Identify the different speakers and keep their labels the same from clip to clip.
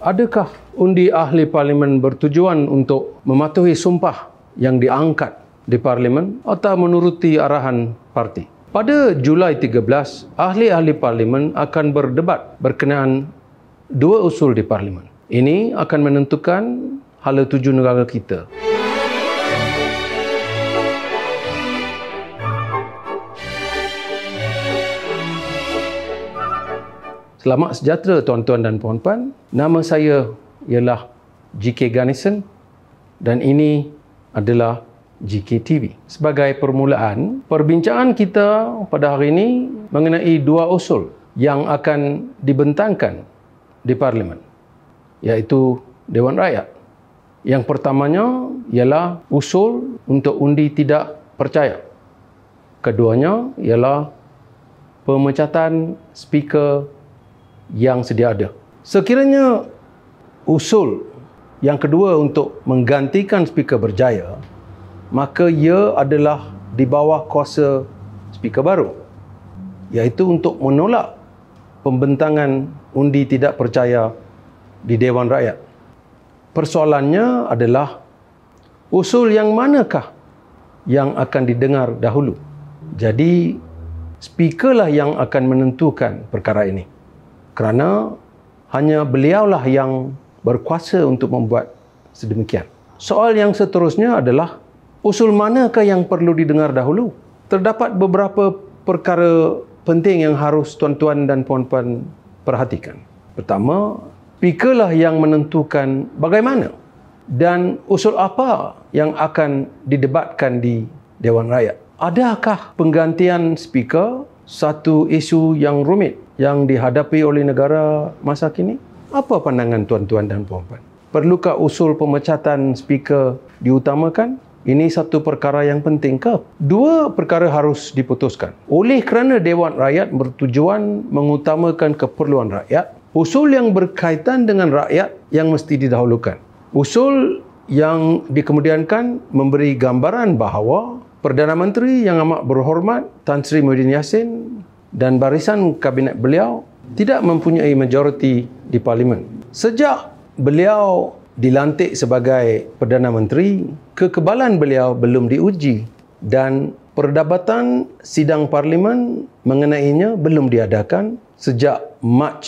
Speaker 1: Adakah undi ahli parlimen bertujuan untuk mematuhi sumpah yang diangkat di parlimen atau menuruti arahan parti? Pada Julai 13, ahli-ahli parlimen akan berdebat berkenaan dua usul di parlimen. Ini akan menentukan hala tuju negara kita. Selamat sejahtera tuan-tuan dan puan-puan. Nama saya ialah GK Ganesan dan ini adalah GK TV. Sebagai permulaan, perbincangan kita pada hari ini mengenai dua usul yang akan dibentangkan di parlimen, iaitu Dewan Rakyat. Yang pertamanya ialah usul untuk undi tidak percaya. Keduanya ialah pemecatan speaker yang sedia ada. Sekiranya usul yang kedua untuk menggantikan speaker berjaya, maka ia adalah di bawah kuasa speaker baru, iaitu untuk menolak pembentangan undi tidak percaya di Dewan Rakyat. Persoalannya adalah usul yang manakah yang akan didengar dahulu. Jadi speakerlah yang akan menentukan perkara ini, kerana hanya beliaulah yang berkuasa untuk membuat sedemikian. Soal yang seterusnya adalah usul manakah yang perlu didengar dahulu? Terdapat beberapa perkara penting yang harus tuan-tuan dan puan-puan perhatikan. Pertama, speakerlah yang menentukan bagaimana dan usul apa yang akan didebatkan di Dewan Rakyat. Adakah penggantian speaker satu isu yang rumit yang dihadapi oleh negara masa kini? Apa pandangan tuan-tuan dan puan-puan? Perlukah usul pemecatan speaker diutamakan? Ini satu perkara yang penting ke? Dua perkara harus diputuskan. Oleh kerana Dewan Rakyat bertujuan mengutamakan keperluan rakyat, usul yang berkaitan dengan rakyat yang mesti didahulukan. Usul yang dikemudiankan memberi gambaran bahawa Perdana Menteri yang amat berhormat Tan Sri Muhyiddin Yassin dan barisan kabinet beliau tidak mempunyai majoriti di parlimen. Sejak beliau dilantik sebagai Perdana Menteri, kekebalan beliau belum diuji dan perdebatan sidang parlimen mengenainya belum diadakan sejak Mac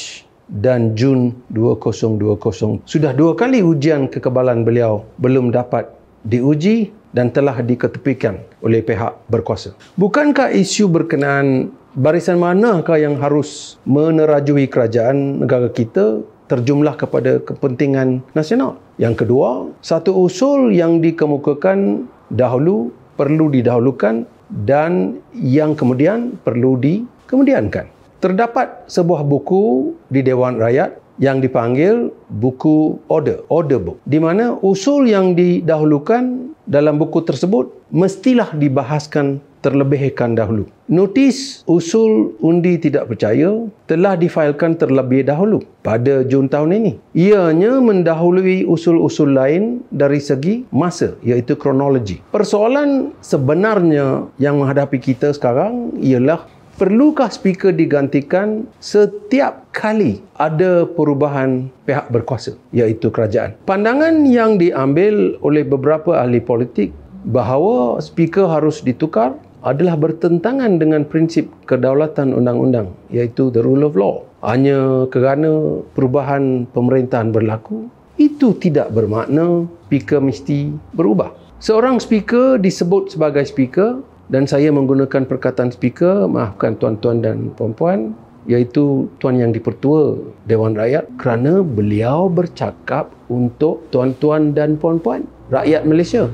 Speaker 1: dan Jun 2020. Sudah dua kali ujian kekebalan beliau belum dapat diuji dan telah diketepikan oleh pihak berkuasa. Bukankah isu berkenaan barisan manakah yang harus menerajui kerajaan negara kita terjumlah kepada kepentingan nasional? Yang kedua, satu usul yang dikemukakan dahulu perlu didahulukan dan yang kemudian perlu dikemudiankan. Terdapat sebuah buku di Dewan Rakyat yang dipanggil buku order book, di mana usul yang didahulukan dalam buku tersebut mestilah dibahaskan terlebihkan dahulu. Notis usul undi tidak percaya telah difailkan terlebih dahulu pada Jun tahun ini. Ianya mendahului usul-usul lain dari segi masa, iaitu kronologi. Persoalan sebenarnya yang menghadapi kita sekarang ialah perlukah speaker digantikan setiap kali ada perubahan pihak berkuasa, iaitu kerajaan? Pandangan yang diambil oleh beberapa ahli politik bahawa speaker harus ditukar adalah bertentangan dengan prinsip kedaulatan undang-undang, iaitu the rule of law. Hanya kerana perubahan pemerintahan berlaku, itu tidak bermakna speaker mesti berubah. Seorang speaker disebut sebagai speaker, dan saya menggunakan perkataan speaker, maafkan tuan-tuan dan puan-puan, iaitu tuan yang dipertua Dewan Rakyat, kerana beliau bercakap untuk tuan-tuan dan puan-puan rakyat Malaysia.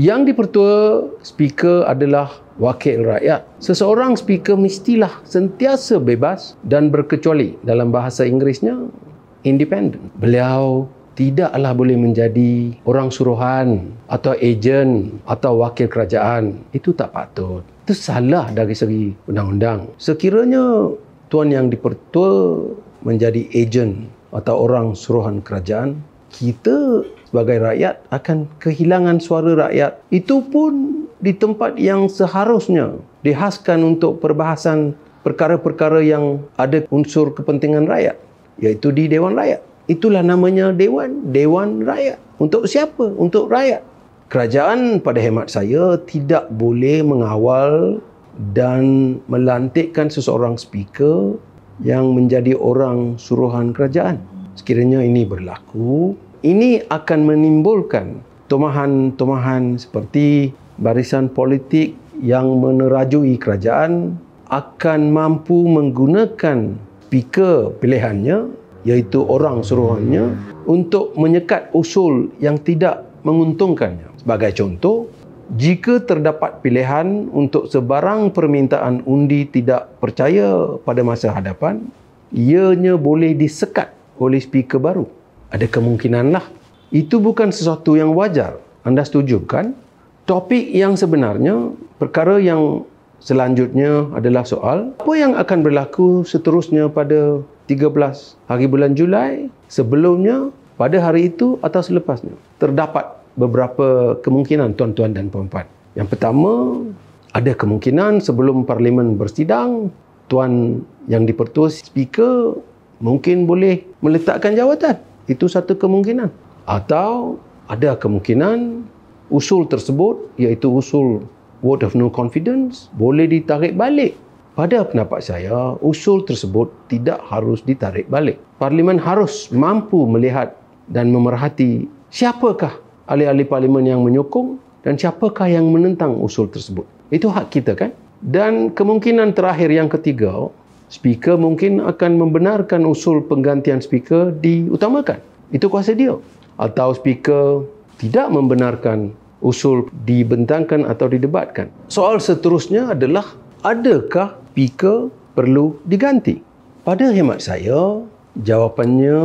Speaker 1: Yang dipertua speaker adalah wakil rakyat. Seseorang speaker mestilah sentiasa bebas dan berkecuali, dalam bahasa Inggerisnya independent. Beliau tidaklah boleh menjadi orang suruhan atau ejen atau wakil kerajaan. Itu tak patut. Itu salah dari segi undang-undang. Sekiranya tuan yang dipertua menjadi ejen atau orang suruhan kerajaan, kita sebagai rakyat akan kehilangan suara rakyat. Itu pun di tempat yang seharusnya dihaskan untuk perbahasan perkara-perkara yang ada unsur kepentingan rakyat, iaitu di Dewan Rakyat. Itulah namanya Dewan, Dewan Rakyat. Untuk siapa? Untuk rakyat. Kerajaan pada hemat saya tidak boleh mengawal dan melantikkan seseorang speaker yang menjadi orang suruhan kerajaan. Sekiranya ini berlaku, ini akan menimbulkan tomahan-tomahan seperti barisan politik yang menerajui kerajaan akan mampu menggunakan speaker pilihannya, iaitu orang suruhannya, untuk menyekat usul yang tidak menguntungkannya. Sebagai contoh, jika terdapat pilihan untuk sebarang permintaan undi tidak percaya pada masa hadapan, ianya boleh disekat oleh speaker baru. Ada kemungkinanlah. Itu bukan sesuatu yang wajar. Anda setuju kan? Topik yang sebenarnya, perkara yang selanjutnya adalah soal apa yang akan berlaku seterusnya pada 13 hari bulan Julai, sebelumnya, pada hari itu atau selepasnya. Terdapat beberapa kemungkinan, tuan-tuan dan puan-puan. Yang pertama, ada kemungkinan sebelum Parlimen bersidang, tuan yang dipertua speaker mungkin boleh meletakkan jawatan. Itu satu kemungkinan. Atau ada kemungkinan usul tersebut, iaitu usul vote of no confidence, boleh ditarik balik. Pada pendapat saya, usul tersebut tidak harus ditarik balik. Parlimen harus mampu melihat dan memerhati siapakah ahli-ahli parlimen yang menyokong dan siapakah yang menentang usul tersebut. Itu hak kita kan? Dan kemungkinan terakhir yang ketiga, speaker mungkin akan membenarkan usul penggantian speaker diutamakan. Itu kuasa dia. Atau speaker tidak membenarkan usul dibentangkan atau didebatkan. Soal seterusnya adalah, adakah speaker perlu diganti? Pada hemat saya, jawapannya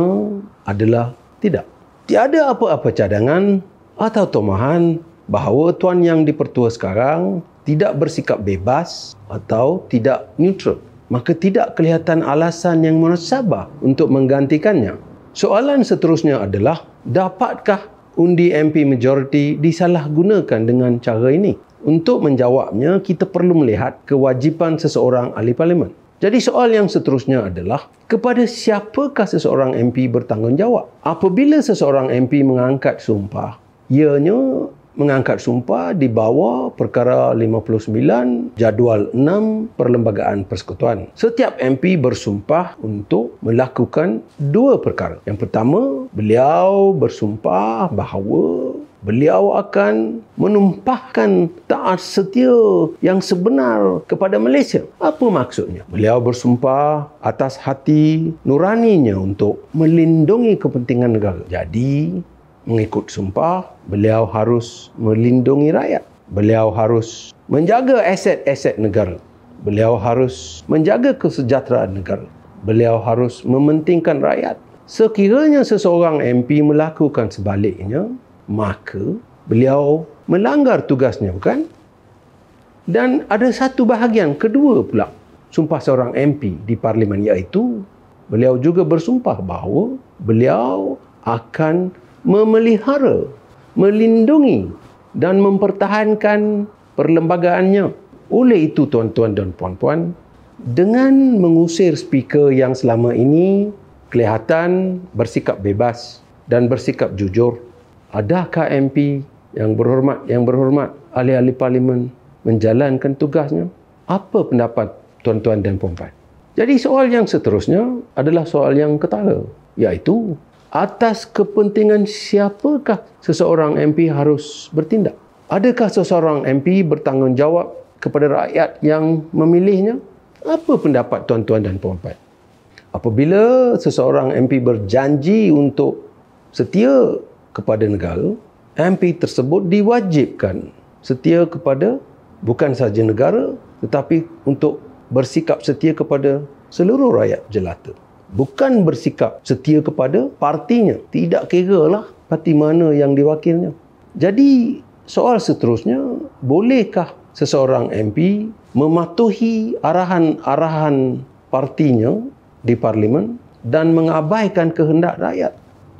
Speaker 1: adalah tidak. Tiada apa-apa cadangan atau tomahan bahawa tuan yang dipertua sekarang tidak bersikap bebas atau tidak neutral. Maka tidak kelihatan alasan yang munasabah untuk menggantikannya. Soalan seterusnya adalah, dapatkah undi MP majoriti disalahgunakan dengan cara ini? Untuk menjawabnya, kita perlu melihat kewajipan seseorang ahli parlimen. Jadi soal yang seterusnya adalah, kepada siapakah seseorang MP bertanggungjawab? Apabila seseorang MP mengangkat sumpah, ianya mengangkat sumpah di bawah perkara 59 jadual 6 Perlembagaan Persekutuan. Setiap MP bersumpah untuk melakukan dua perkara. Yang pertama, beliau bersumpah bahawa beliau akan menumpahkan taat setia yang sebenar kepada Malaysia. Apa maksudnya? Beliau bersumpah atas hati nuraninya untuk melindungi kepentingan negara. Jadi, mengikut sumpah, beliau harus melindungi rakyat. Beliau harus menjaga aset-aset negara. Beliau harus menjaga kesejahteraan negara. Beliau harus mementingkan rakyat. Sekiranya seseorang MP melakukan sebaliknya, maka beliau melanggar tugasnya, bukan? Dan ada satu bahagian kedua pula sumpah seorang MP di Parlimen, iaitu beliau juga bersumpah bahawa beliau akan memelihara, melindungi dan mempertahankan perlembagaannya. Oleh itu, tuan-tuan dan puan-puan, dengan mengusir speaker yang selama ini kelihatan bersikap bebas dan bersikap jujur, adakah MP yang berhormat, ahli-ahli parlimen menjalankan tugasnya? Apa pendapat tuan-tuan dan puan-puan? Jadi soal yang seterusnya adalah soal yang ketara, iaitu atas kepentingan siapakah seseorang MP harus bertindak? Adakah seseorang MP bertanggungjawab kepada rakyat yang memilihnya? Apa pendapat tuan-tuan dan puan-puan? Apabila seseorang MP berjanji untuk setia kepada negara, MP tersebut diwajibkan setia kepada bukan sahaja negara, tetapi untuk bersikap setia kepada seluruh rakyat jelata. Bukan bersikap setia kepada partinya. Tidak kira lah parti mana yang diwakilnya. Jadi, soal seterusnya, bolehkah seseorang MP mematuhi arahan-arahan partinya di Parlimen dan mengabaikan kehendak rakyat?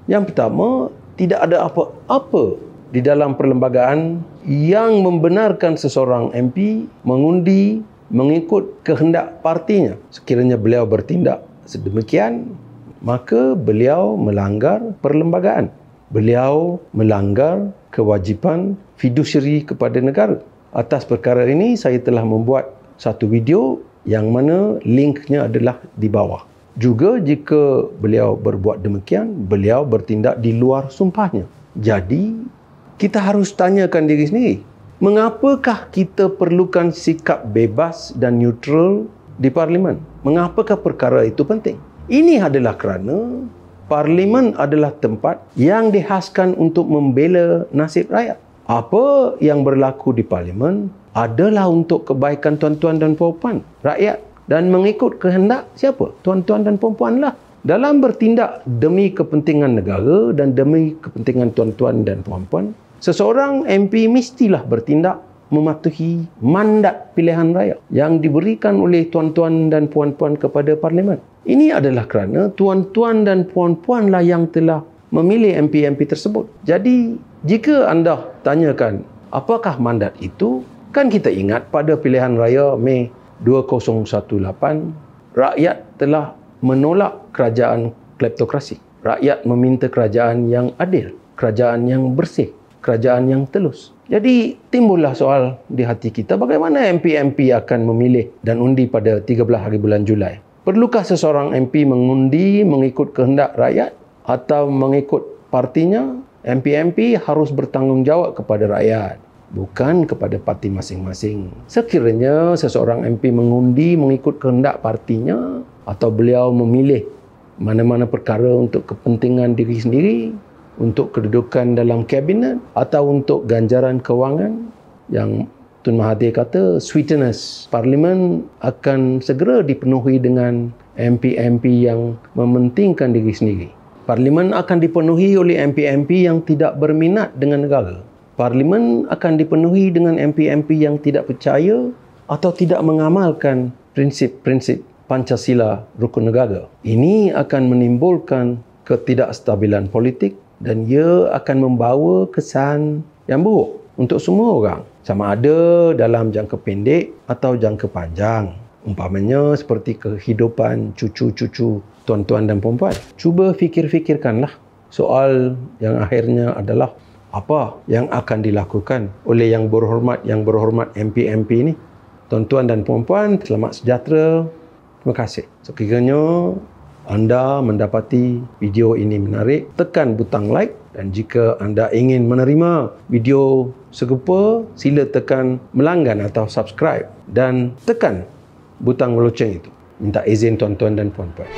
Speaker 1: Yang pertama, tidak ada apa-apa di dalam perlembagaan yang membenarkan seseorang MP mengundi mengikut kehendak partinya. Sekiranya beliau bertindak sedemikian, maka beliau melanggar perlembagaan. Beliau melanggar kewajipan fidusiari kepada negara. Atas perkara ini, saya telah membuat satu video yang mana linknya adalah di bawah. Juga jika beliau berbuat demikian, beliau bertindak di luar sumpahnya. Jadi, kita harus tanyakan diri sendiri, mengapakah kita perlukan sikap bebas dan neutral di Parlimen? Mengapakah perkara itu penting? Ini adalah kerana Parlimen adalah tempat yang dihaskan untuk membela nasib rakyat. Apa yang berlaku di Parlimen adalah untuk kebaikan tuan-tuan dan puan-puan rakyat dan mengikut kehendak siapa? Tuan-tuan dan puan-puan lah. Dalam bertindak demi kepentingan negara dan demi kepentingan tuan-tuan dan puan-puan, seseorang MP mestilah bertindak mematuhi mandat pilihan raya yang diberikan oleh tuan-tuan dan puan-puan kepada Parlimen. Ini adalah kerana tuan-tuan dan puan-puan lah yang telah memilih MP-MP tersebut. Jadi, jika anda tanyakan apakah mandat itu, kan kita ingat pada pilihan raya Mei 2018, rakyat telah menolak kerajaan kleptokrasi. Rakyat meminta kerajaan yang adil, kerajaan yang bersih, kerajaan yang telus. Jadi timbullah soal di hati kita, bagaimana MP-MP akan memilih dan undi pada 13 hari bulan Julai? Perlukah seseorang MP mengundi mengikut kehendak rakyat atau mengikut partinya? MP-MP harus bertanggungjawab kepada rakyat, bukan kepada parti masing-masing. Sekiranya seseorang MP mengundi mengikut kehendak partinya atau beliau memilih mana-mana perkara untuk kepentingan diri sendiri, untuk kedudukan dalam kabinet atau untuk ganjaran kewangan yang Tun Mahathir kata sweetness Parlimen akan segera dipenuhi dengan MP-MP yang mementingkan diri sendiri. Parlimen akan dipenuhi oleh MP-MP yang tidak berminat dengan negara. Parlimen akan dipenuhi dengan MP-MP yang tidak percaya atau tidak mengamalkan prinsip-prinsip Pancasila Rukun Negara. Ini akan menimbulkan ketidakstabilan politik dan ia akan membawa kesan yang buruk untuk semua orang, sama ada dalam jangka pendek atau jangka panjang. Umpamanya seperti kehidupan cucu-cucu tuan-tuan dan puan-puan. Cuba fikir-fikirkanlah soal yang akhirnya adalah apa yang akan dilakukan oleh yang berhormat MP-MP ini. Tuan-tuan dan puan-puan, selamat sejahtera. Terima kasih. Sekiranya anda mendapati video ini menarik, tekan butang like, dan jika anda ingin menerima video serupa, sila tekan melanggan atau subscribe dan tekan butang loceng itu. Minta izin tuan-tuan dan puan-puan.